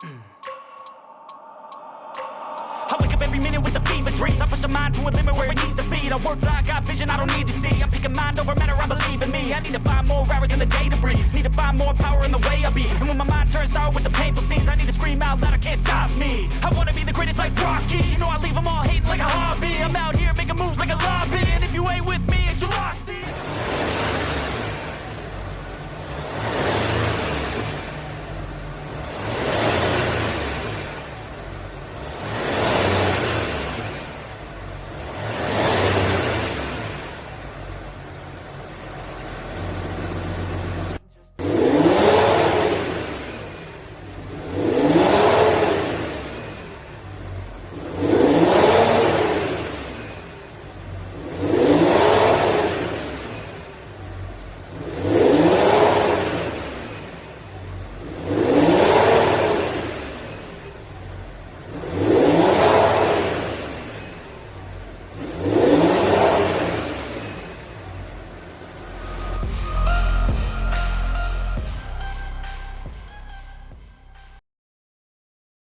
I wake up every minute with the fever dreams. I push my mind to a limit where it needs to be. I work blind, got vision I don't need to see. I'm picking mind over matter, I believe in me. I need to find more hours in the day to breathe. Need to find more power in the way I be. And when my mind turns sour with the painful scenes, I need to scream out loud, I can't stop me. I wanna be the greatest like Rocky. You know I leave them all hating like a hobby. I'm out here making moves like a lobby. And if you ain't with me, it's your loss.